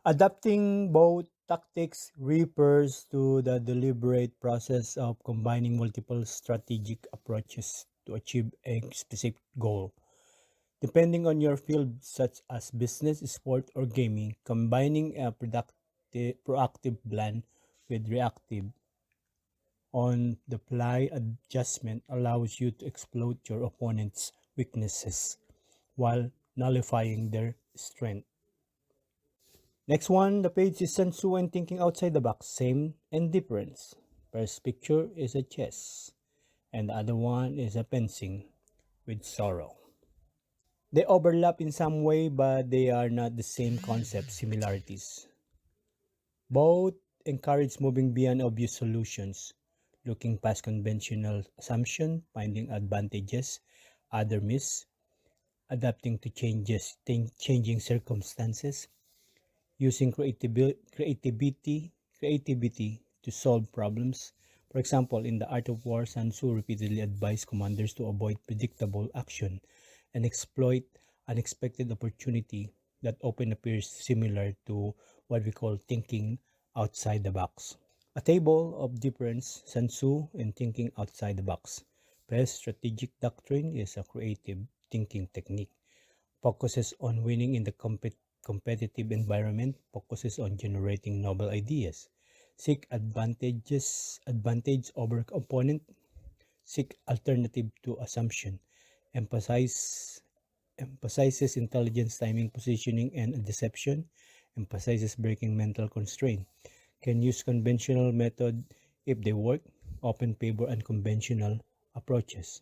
Adapting both tactics refers to the deliberate process of combining multiple strategic approaches to achieve a specific goal. Depending on your field, such as business, sport, or gaming, combining a proactive plan with reactive on the fly adjustment allows you to exploit your opponent's weaknesses while nullifying their strength. Next one, the page is Sun Tzu and thinking outside the box, same and difference. First picture is a chess, and the other one is a fencing with sorrow. They overlap in some way, but they are not the same concept similarities. Both encourage moving beyond obvious solutions, looking past conventional assumption, finding advantages, other miss, adapting to changing circumstances, using creativity to solve problems. For example, in The Art of War, Sun Tzu repeatedly advised commanders to avoid predictable action and exploit unexpected opportunity that often appears similar to what we call thinking outside the box. A table of difference, Sun Tzu and thinking outside the box. Best strategic doctrine is a creative thinking technique focuses on winning in the competitive environment, focuses on generating novel ideas, seek advantage over opponent, seek alternative to assumption, emphasize emphasizes intelligence, timing, positioning, and deception, emphasizes breaking mental constraint, can use conventional method if they work, often favor unconventional approaches.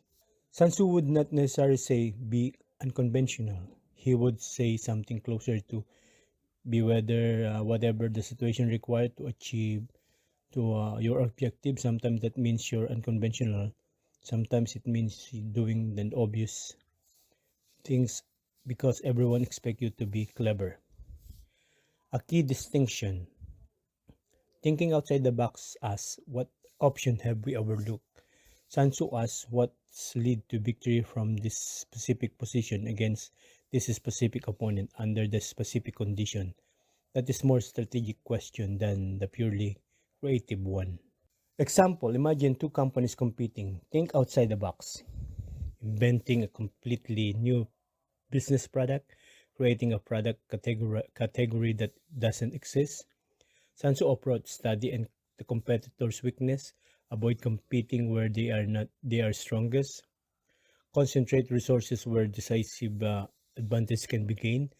Sun Tzu would not necessarily say be unconventional. He would say something closer to be whatever the situation required to achieve to your objective. Sometimes that means you're unconventional. Sometimes it means doing the obvious things because everyone expects you to be clever. A key distinction: thinking outside the box asks what option have we overlooked. Sun Tzu asks what's lead to victory from this specific position against this specific opponent under the specific condition. That is more strategic question than the purely creative one. Example, imagine two companies competing. Think outside the box. Inventing a completely new business product, creating a product category that doesn't exist. Sun Tzu approach study and the competitor's weakness, avoid competing where they are strongest, concentrate resources where decisive advantage can be gained,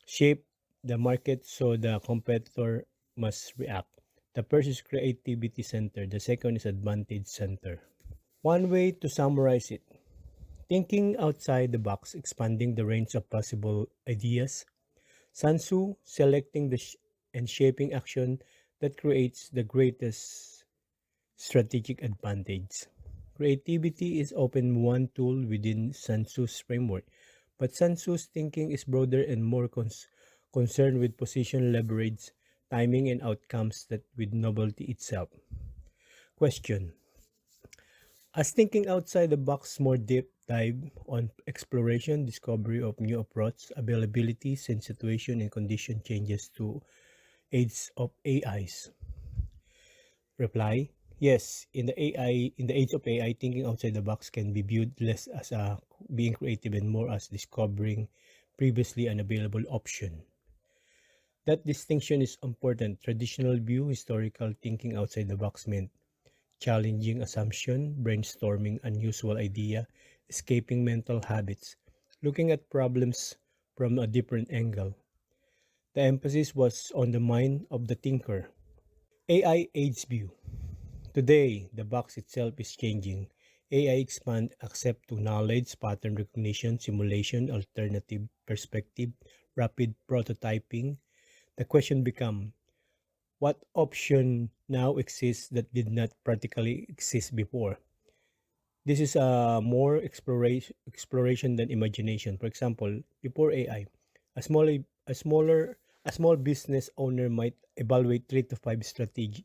shape the market so the competitor must react. The first is creativity center, the second is advantage center. One way to summarize it: thinking outside the box, expanding the range of possible ideas. Sun Tzu, selecting and shaping action that creates the greatest strategic advantage. Creativity is often one tool within Sun Tzu's framework, but Sun Tzu's thinking is broader and more concerned with position leverage, timing, and outcomes that with novelty itself. Question: as thinking outside the box more deep dive on exploration, discovery of new approach, availabilities, and situation and condition changes to age of AIs. Reply: yes, in the age of AI, thinking outside the box can be viewed less as a being creative and more as discovering previously unavailable option. That distinction is important. Traditional view, historical thinking outside the box meant challenging assumption, brainstorming unusual idea, escaping mental habits, looking at problems from a different angle. The emphasis was on the mind of the thinker. AI age view. Today, the box itself is changing. AI expand accept to knowledge, pattern recognition, simulation, alternative perspective, rapid prototyping. The question become, what option now exists that did not practically exist before? This is a more exploration than imagination. For example, before AI, a small a smaller a small business owner might evaluate 3 to 5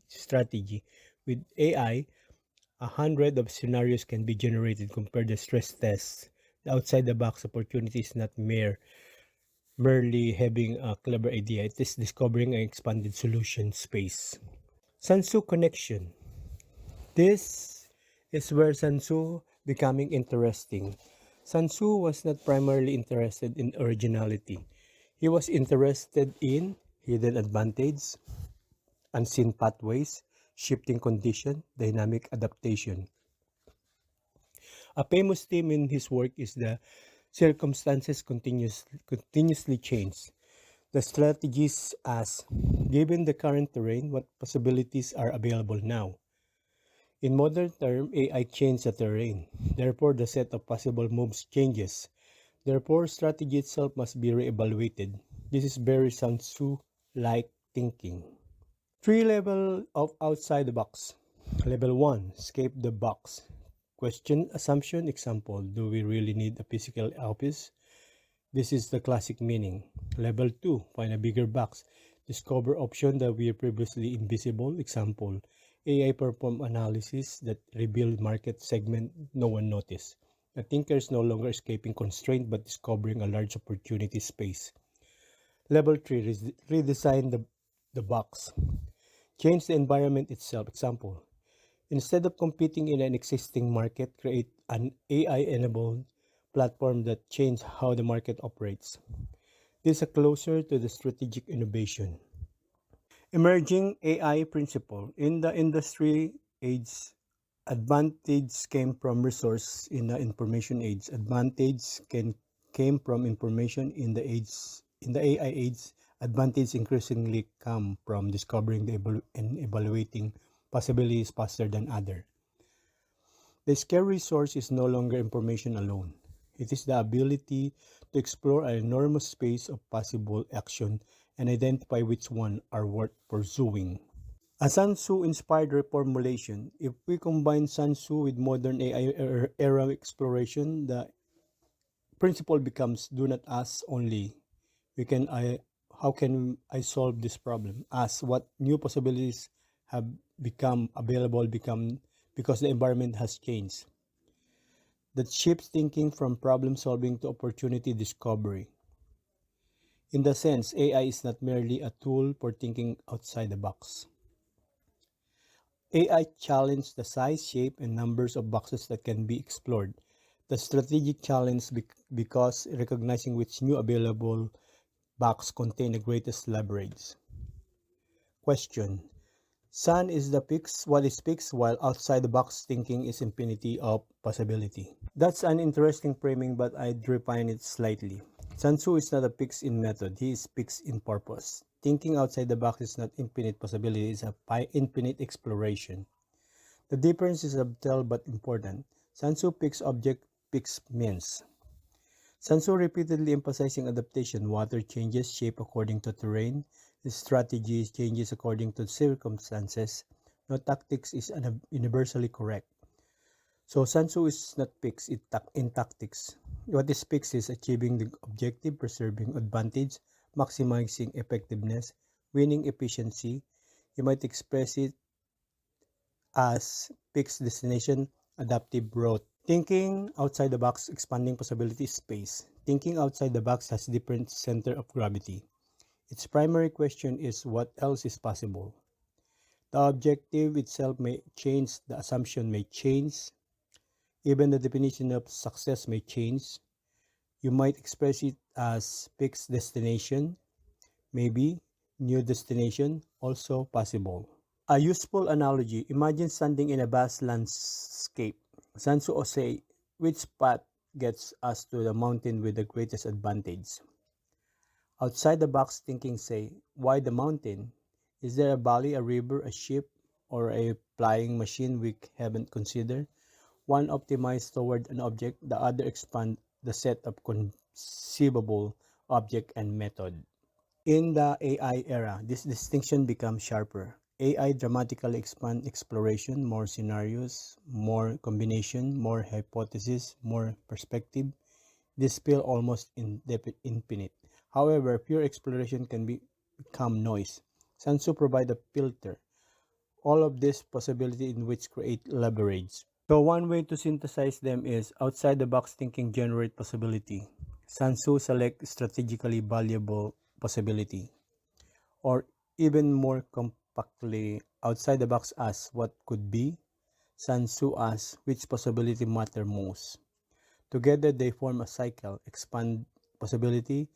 strategy. With AI, 100 of scenarios can be generated. Compare the stress tests. The outside the box opportunity is not mere merely having a clever idea. It is discovering an expanded solution space. Sansu connection. This is where Sansu becoming interesting. Sansu was not primarily interested in originality. He was interested in hidden advantage, unseen pathways, shifting condition, dynamic adaptation. A famous theme in his work is the circumstances continuously change. The strategies as given the current terrain, what possibilities are available now? In modern term, AI changed the terrain. Therefore, the set of possible moves changes. Therefore, strategy itself must be re-evaluated. This is very Sun Tzu-like thinking. Three level of outside the box. Level 1, escape the box. Question assumption example, do we really need a physical office? This is the classic meaning. Level 2, find a bigger box. Discover option that were previously invisible. Example, AI perform analysis that revealed market segment no one noticed. The thinker is no longer escaping constraint but discovering a large opportunity space. Level 3, redesign the box. Change the environment itself. Example, instead of competing in an existing market, create an AI-enabled platform that changes how the market operates. This is closer to the strategic innovation. Emerging AI principle. In the industry age, advantage came from resource. In the information age, advantage came from information. In the AI age, advantage increasingly come from discovering and evaluating possibilities faster than other. The scary resource is no longer information alone. It is the ability to explore an enormous space of possible action and identify which one are worth pursuing. A Sun Tzu-inspired reformulation. If we combine Sun Tzu with modern AI era exploration, the principle becomes do not ask only, we can I how can I solve this problem? Ask what new possibilities have become available become because the environment has changed. That shifts thinking from problem solving to opportunity discovery. In the sense, AI is not merely a tool for thinking outside the box. AI challenges the size, shape, and numbers of boxes that can be explored. The strategic challenge because recognizing which new available box contain the greatest leverage. Question. Sun is the fix, what is fixed, while outside the box thinking is infinity of possibility. That's an interesting framing, but I'd refine it slightly. Sun Tzu is not a fix in method, he is fixed in purpose. Thinking outside the box is not infinite possibility, it's a infinite exploration. The difference is subtle but important. Sun Tzu picks object, picks means. Sun Tzu repeatedly emphasizing adaptation. Water changes shape according to terrain. The strategy changes according to circumstances. No tactics is universally correct. So Sun Tzu is not fixed in tactics. What is fixed is achieving the objective, preserving advantage, maximizing effectiveness, winning efficiency. You might express it as fixed destination, adaptive route. Thinking outside the box, expanding possibility space. Thinking outside the box has different center of gravity. Its primary question is what else is possible. The objective itself may change, the assumption may change, even the definition of success may change. You might express it as fixed destination, maybe new destination, also possible. A useful analogy, imagine standing in a vast landscape. Sun Tzu say, which path gets us to the mountain with the greatest advantage? Outside the box thinking say, why the mountain? Is there a valley, a river, a ship, or a flying machine we haven't considered? One optimized toward an object, the other expand the set of conceivable object and method. In the AI era, this distinction becomes sharper. AI dramatically expand exploration, more scenarios, more combination, more hypotheses, more perspective. This feel almost infinite. However, pure exploration can become noise. Sun Tzu provide a filter. All of this possibility in which create leverage. So one way to synthesize them is outside the box thinking generate possibility. Sun Tzu select strategically valuable possibility, or even more compactly, outside the box asks what could be, Sun Tzu asks which possibility matter most. Together they form a cycle, expand possibility.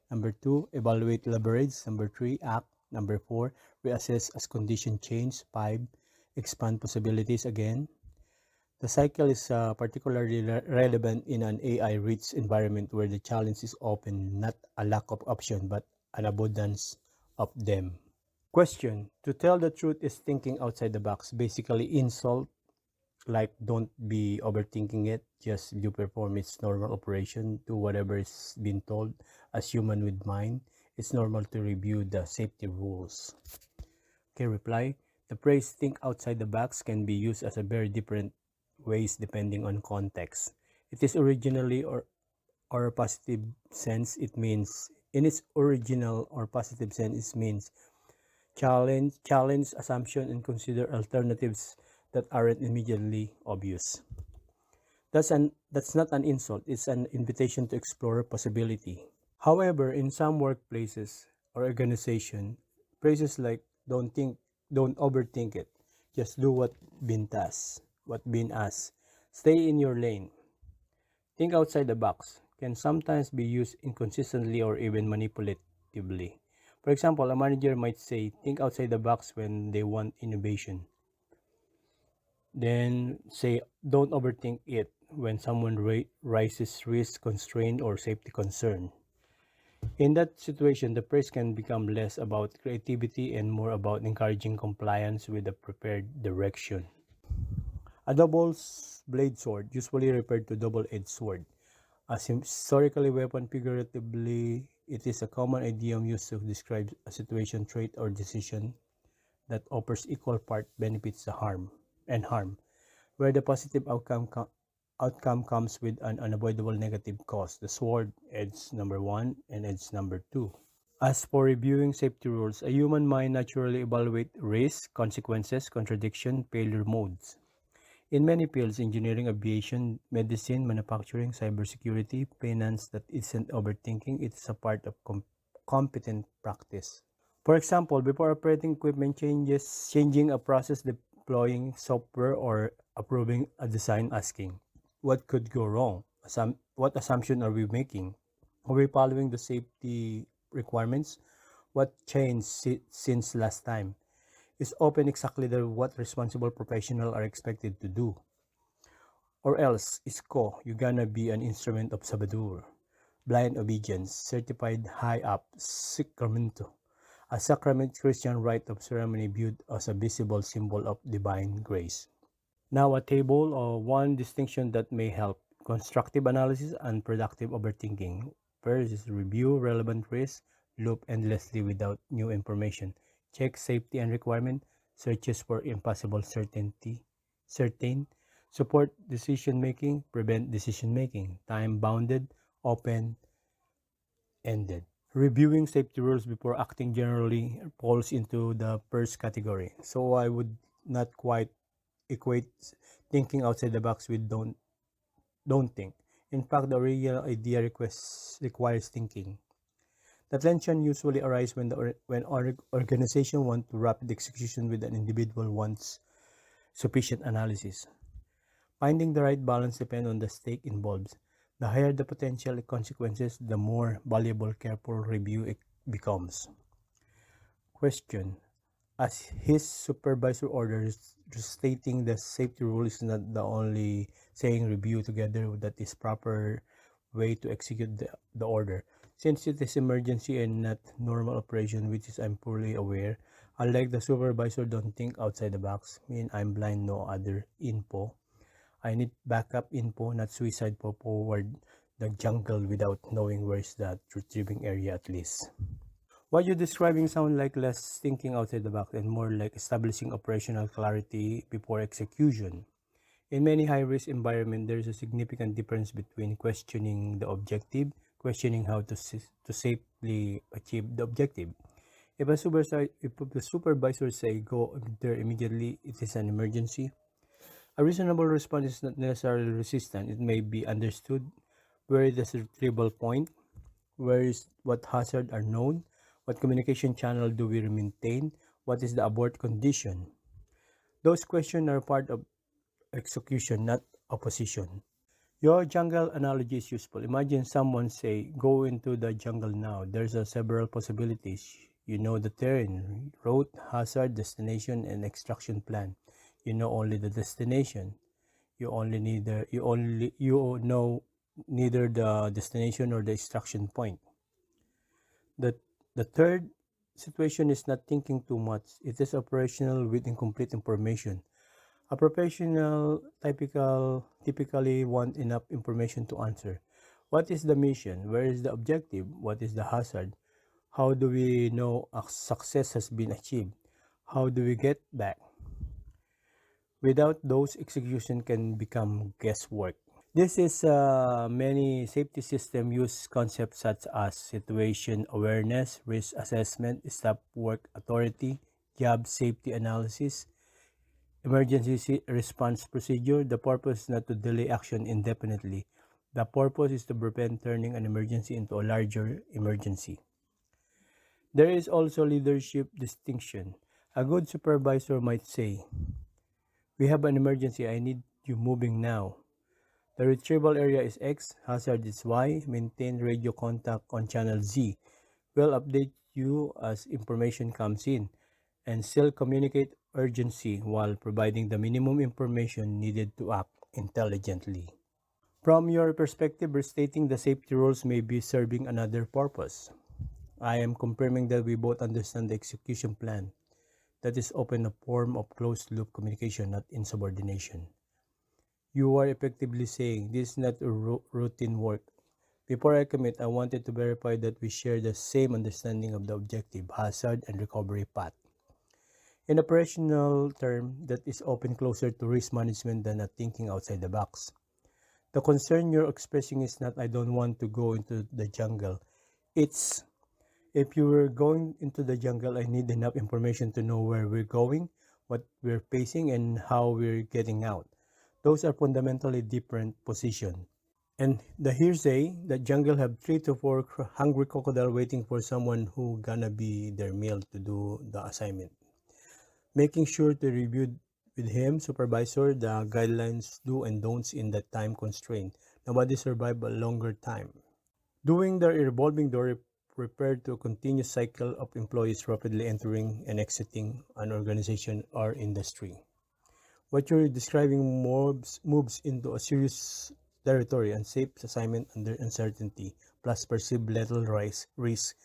Number 2, evaluate leverage. Number 3, act. Number 4, reassess as condition change. 5, expand possibilities again. The cycle is particularly relevant in an AI-rich environment where the challenge is often not a lack of option but an abundance of them. Question: to tell the truth is thinking outside the box. Basically, insult like don't be overthinking it. Just do perform its normal operation. Do whatever is being told. As human with mind, it's normal to review the safety rules. Okay, reply. The phrase think outside the box can be used as a very different ways depending on context. It is originally or positive sense, it means in its original or positive sense it means challenge assumption and consider alternatives that aren't immediately obvious. That's not an insult, it's an invitation to explore possibility. However, in some workplaces or organization, phrases like don't overthink it. Just do what been asked. Stay in your lane. Think outside the box can sometimes be used inconsistently or even manipulatively. For example, a manager might say, think outside the box when they want innovation. Then say, don't overthink it when someone raises risk, constraint, or safety concern. In that situation, the praise can become less about creativity and more about encouraging compliance with the prepared direction. A double blade sword, usually referred to double-edged sword. As historically weapon, figuratively, it is a common idiom used to describe a situation, trait, or decision that offers equal part benefits and harm, where the positive outcome comes with an unavoidable negative cost. The sword, edge number 1 and edge number 2. As for reviewing safety rules, a human mind naturally evaluates risk, consequences, contradiction, failure modes. In many fields, engineering, aviation, medicine, manufacturing, cybersecurity, finance, that isn't overthinking, it's a part of competent practice. For example, before operating equipment changing a process, deploying software, or approving a design, asking, what could go wrong? What assumption are we making? Are we following the safety requirements? What changed since last time? Is often exactly what responsible professionals are expected to do. Or else, isko, you gonna be an instrument of saboteur. Blind obedience, certified high up, sacramento. A sacrament Christian rite of ceremony viewed as a visible symbol of divine grace. Now a table or one distinction that may help. Constructive analysis and productive overthinking. First is review relevant risks, loop endlessly without new information. Check safety and requirement, searches for impossible certain, support decision making, prevent decision making, time bounded, open ended. Reviewing safety rules before acting generally falls into the first category. So I would not quite equate thinking outside the box with don't think. In fact, the original idea requires thinking. The tension usually arises when organization want to rapid execution with an individual wants sufficient analysis. Finding the right balance depends on the stake involved. The higher the potential consequences, the more valuable careful review it becomes. Question: as his supervisor orders, stating the safety rule is not the only saying review together that is proper way to execute the order. Since it is emergency and not normal operation, which is I'm fully aware, unlike the supervisor don't think outside the box, mean I'm blind no other info. I need backup info, not suicide for forward the jungle without knowing where's that retrieving area at least. What you're describing sounds like less thinking outside the box and more like establishing operational clarity before execution. In many high-risk environments, there is a significant difference between questioning the objective, questioning how to safely achieve the objective. If the supervisor say go there immediately, it is an emergency. A reasonable response is not necessarily resistant. It may be understood, Where is the retrieval point? Where is what hazard are known? What communication channel do we maintain? What is the abort condition? Those questions are part of execution, not opposition. Your jungle analogy is useful. Imagine someone say, go into the jungle now. There's several possibilities. You know the terrain, route, hazard, destination, and extraction plan. You know only the destination. You know neither the destination nor the extraction point. The the third situation is not thinking too much. It is operational with incomplete information. A professional typically want enough information to answer. What is the mission? Where is the objective? What is the hazard? How do we know a success has been achieved? How do we get back? Without those, execution can become guesswork. This is many safety system use concepts such as situation awareness, risk assessment, stop work authority, job safety analysis, emergency response procedure. The purpose is not to delay action indefinitely. The purpose is to prevent turning an emergency into a larger emergency. There is also leadership distinction. A good supervisor might say, we have an emergency, I need you moving now. The retrieval area is X, hazard is Y, maintain radio contact on channel Z. We'll update you as information comes in, and still communicate urgency while providing the minimum information needed to act intelligently. From your perspective, restating the safety rules may be serving another purpose. I am confirming that we both understand the execution plan. That is often a form of closed-loop communication, not insubordination. You are effectively saying this is not a routine work. Before I commit, I wanted to verify that we share the same understanding of the objective, hazard, and recovery path. In operational term, that is often closer to risk management than a thinking outside the box. The concern you're expressing is not I don't want to go into the jungle. It's if you were going into the jungle, I need enough information to know where we're going, what we're facing, and how we're getting out. Those are fundamentally different positions. And the hearsay that jungle have 3 to 4 hungry crocodile waiting for someone who gonna be their meal to do the assignment. Making sure to review with him, supervisor, the guidelines, do and don'ts in that time constraint. Nobody survive a longer time. Doing the revolving door referred to a continuous cycle of employees rapidly entering and exiting an organization or industry. What you're describing moves into a serious territory, unsafe assignment under uncertainty, plus perceived lethal risk,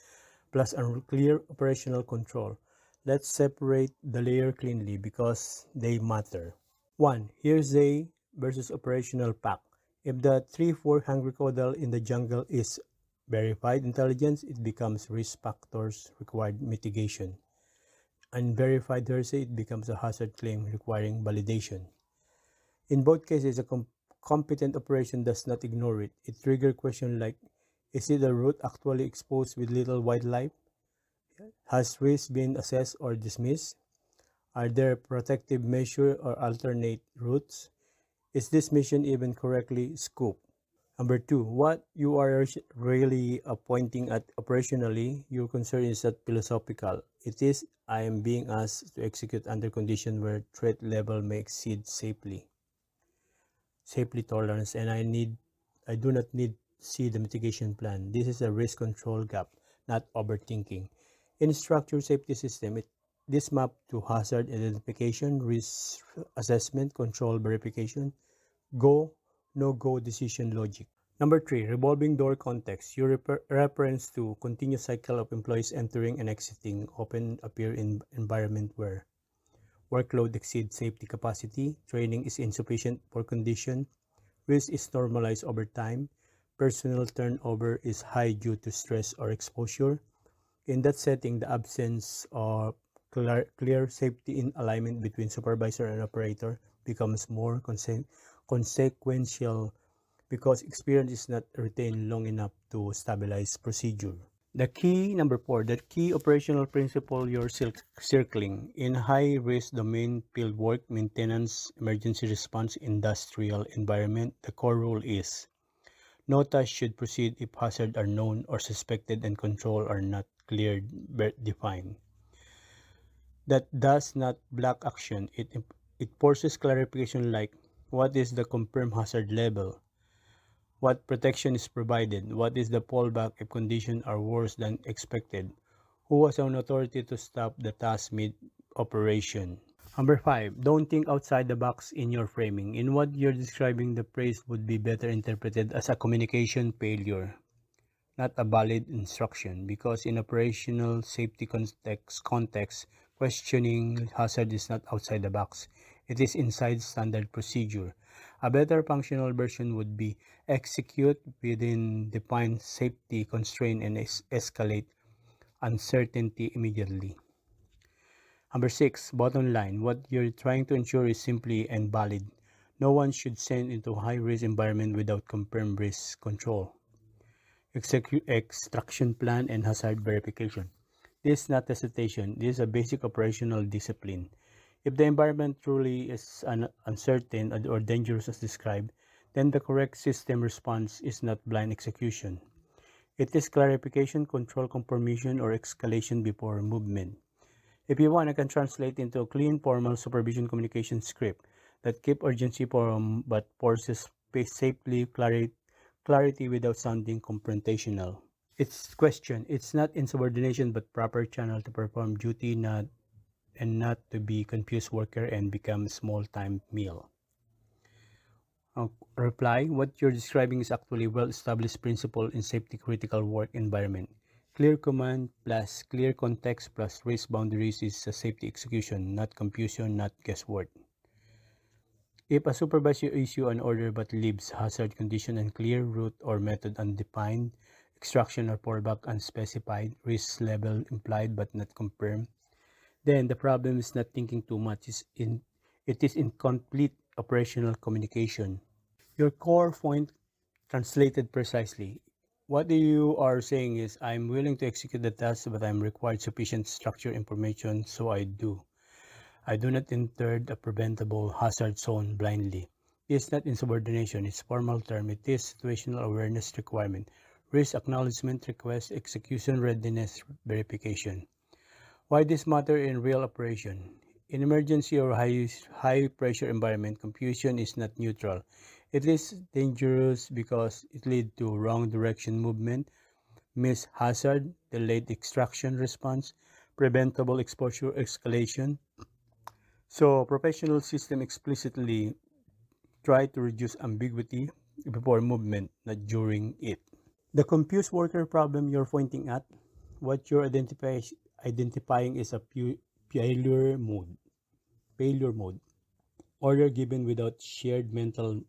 plus unclear operational control. Let's separate the layer cleanly because they matter. 1. Hearsay versus operational fact. If the 3-4 hungry crocodile in the jungle is verified intelligence, it becomes risk factors required mitigation. Unverified hearsay, it becomes a hazard claim requiring validation. In both cases, a competent operation does not ignore it. It triggers questions like, is it a route actually exposed with little wildlife? Has risk been assessed or dismissed? Are there protective measures or alternate routes? Is this mission even correctly scoped? Number 2, what you are really pointing at operationally, your concern is not philosophical. It is, I am being asked to execute under conditions where threat level may exceed safely tolerance, and I do not need to see the mitigation plan. This is a risk control gap, not overthinking. In structured safety system, this map to hazard identification, risk assessment, control verification, go, no-go decision logic. Number 3, revolving door context. Your reference to continuous cycle of employees entering and exiting often appear in environment where workload exceeds safety capacity, training is insufficient for condition, risk is normalized over time, personnel turnover is high due to stress or exposure. In that setting, the absence of clear safety in alignment between supervisor and operator becomes more consequential because experience is not retained long enough to stabilize procedure. Number 4, the key operational principle you're circling. In high-risk domain, field work, maintenance, emergency response, industrial environment, the core rule is No task should proceed if hazards are known or suspected and control are not clear defined. That does not block action. It forces clarification like what is the confirmed hazard level, what protection is provided, what is the fallback if conditions are worse than expected, who has an authority to stop the task mid-operation. Number 5, don't think outside the box in your framing. In what you're describing, the phrase would be better interpreted as a communication failure, not a valid instruction, because in operational safety context, questioning hazard is not outside the box. It is inside standard procedure. A better functional version would be execute within defined safety constraint and escalate uncertainty immediately. Number 6, bottom line, what you're trying to ensure is simply and valid. No one should send into a high-risk environment without confirmed risk control, extraction plan, and hazard verification. This is not hesitation. This is a basic operational discipline. If the environment truly is uncertain or dangerous as described, then the correct system response is not blind execution. It is clarification, control, confirmation, or escalation before movement. If you want, I can translate into a clean, formal supervision communication script that keep urgency from but forces safely clarity without sounding confrontational. It's question. It's not insubordination but proper channel to perform duty, not to be confused worker and become small-time meal. Reply, what you're describing is actually well-established principle in safety-critical work environment. Clear command plus clear context plus risk boundaries is a safety execution, not confusion, not guesswork. If a supervisor issue an order but leaves hazard condition unclear, route or method undefined, extraction or fallback unspecified, risk level implied but not confirmed, then the problem is not thinking too much. It is incomplete operational communication. Your core point translated precisely. What you are saying is, I'm willing to execute the task, but I'm required sufficient structure information, so I do. I do not enter the preventable hazard zone blindly. This is not insubordination, it's formal term. It is situational awareness requirement, risk acknowledgement request, execution readiness verification. Why this matter in real operation? In emergency or high pressure environment, confusion is not neutral. It is dangerous because it leads to wrong direction movement, missed hazard, delayed extraction response, preventable exposure escalation. So professional system explicitly try to reduce ambiguity before movement, not during it. The confused worker problem you're pointing at, what you're identifying is a failure mode. Failure mode. Order given without shared mental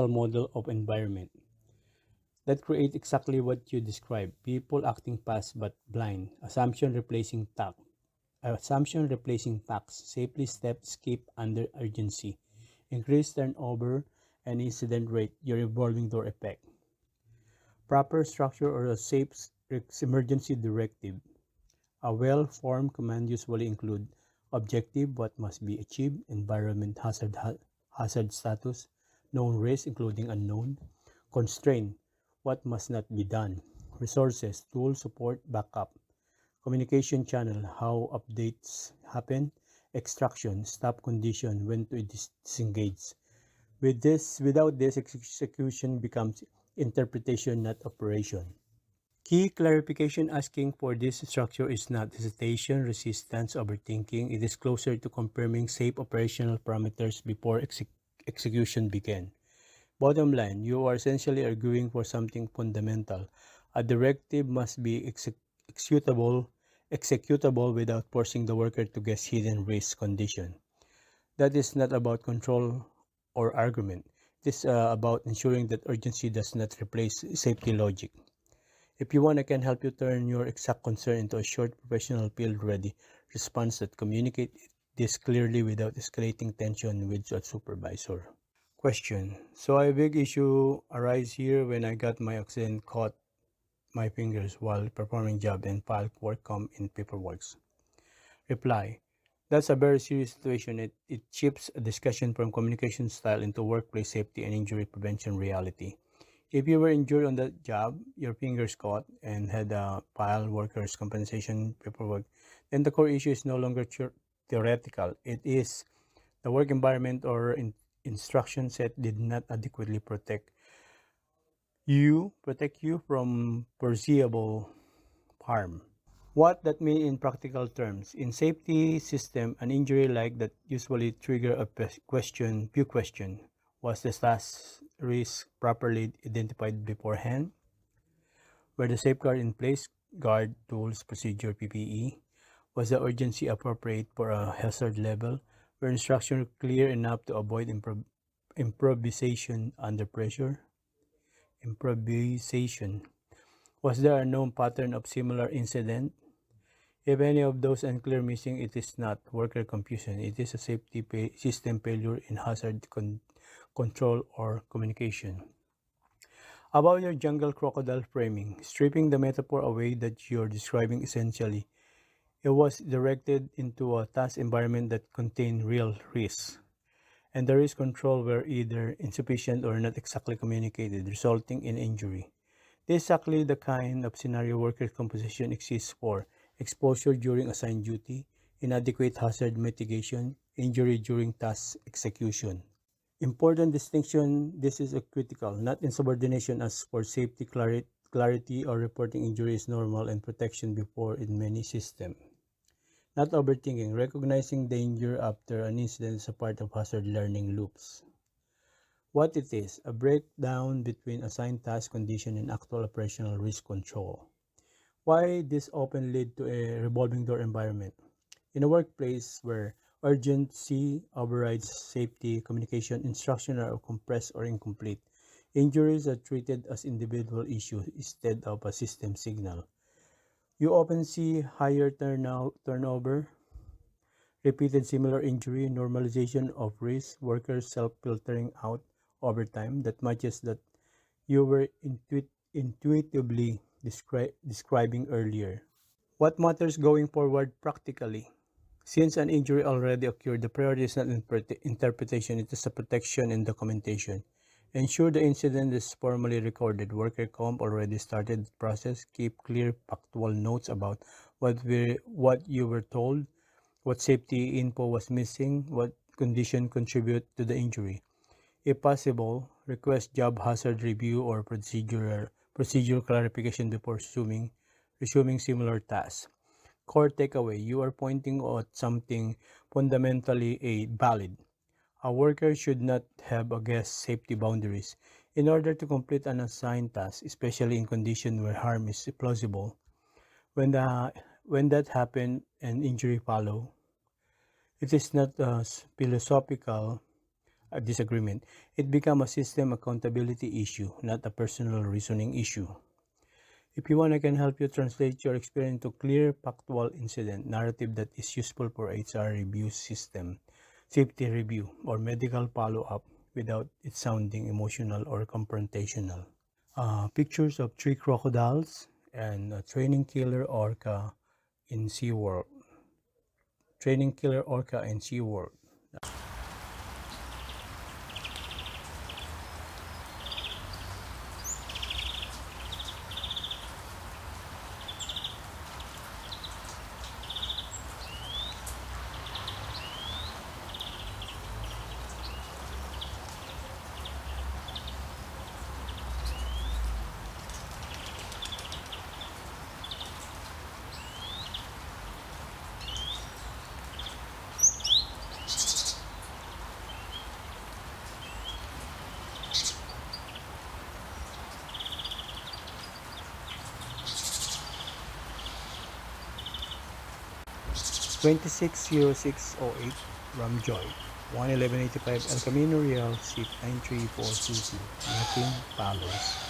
model of environment. That create exactly what you described. People acting fast but blind. Assumption replacing facts. Safely step skip under urgency. Increased turnover and incident rate. Your revolving door effect. Proper structure or a safe emergency directive. A well-formed command usually include objective, what must be achieved, environment hazard status, known risk including unknown, constraint, what must not be done, resources, tool support, backup, communication channel, how updates happen, extraction, stop condition, when to disengage. Without this, execution becomes interpretation, not operation. Key clarification asking for this structure is not hesitation, resistance, overthinking. It is closer to confirming safe operational parameters before execution begin. Bottom line, you are essentially arguing for something fundamental. A directive must be executable without forcing the worker to guess hidden risk condition. That is not about control or argument. It is about ensuring that urgency does not replace safety logic. If you want, I can help you turn your exact concern into a short, professional, field-ready response that communicates this clearly without escalating tension with a supervisor. Question. So a big issue arise here when I got my accident caught my fingers while performing job and filed work comp in paperwork. Reply. That's a very serious situation. It shifts a discussion from communication style into workplace safety and injury prevention reality. If you were injured on the job, your fingers caught, and had a file workers' compensation paperwork, then the core issue is no longer theoretical. It is the work environment or instruction set did not adequately protect you from foreseeable harm. What that mean in practical terms? In safety system, an injury like that usually trigger a few question. Was the task risk properly identified beforehand? Were the safeguard in place, guard, tools, procedure, PPE? Was the urgency appropriate for a hazard level? Were instructions clear enough to avoid improvisation under pressure? Improvisation. Was there a known pattern of similar incident? If any of those unclear missing, it is not worker confusion. It is a safety system failure in hazard control or communication. About your jungle crocodile framing, stripping the metaphor away that you're describing essentially, it was directed into a task environment that contained real risks, and the risk control were either insufficient or not exactly communicated, resulting in injury. This is exactly the kind of scenario workers' composition exists for: exposure during assigned duty, inadequate hazard mitigation, injury during task execution. Important distinction: this is a critical, not insubordination as for safety clarity or reporting injury is normal and protection before in many systems. Not overthinking, recognizing danger after an incident is a part of hazard learning loops. What it is: a breakdown between assigned task condition and actual operational risk control. Why this often lead to a revolving door environment? In a workplace where urgency overrides safety, communication, instruction are compressed or incomplete, injuries are treated as individual issues instead of a system signal. You often see higher turnover, repeated similar injury, normalization of risk, workers self-filtering out over time that matches that you were intuitively describing earlier. What matters going forward practically? Since an injury already occurred, the priority is not interpretation, it is a protection and documentation. Ensure the incident is formally recorded. Worker comp already started the process. Keep clear factual notes about what you were told, what safety info was missing, what condition contribute to the injury. If possible, request job hazard review or procedural clarification before resuming similar tasks. Core takeaway: you are pointing at something fundamentally valid. A worker should not have against safety boundaries. In order to complete an assigned task, especially in conditions where harm is plausible, when, the, when that happens and injury follow, it is not a philosophical disagreement. It becomes a system accountability issue, not a personal reasoning issue. If you want, I can help you translate your experience to clear, factual incident narrative that is useful for HR review system, safety review, or medical follow-up without it sounding emotional or confrontational. Pictures of 3 crocodiles and a training killer orca in SeaWorld. Training killer orca in SeaWorld. (260608) Ramjoy, 11185 El Camino Real, seat 93422, Matin, Palos.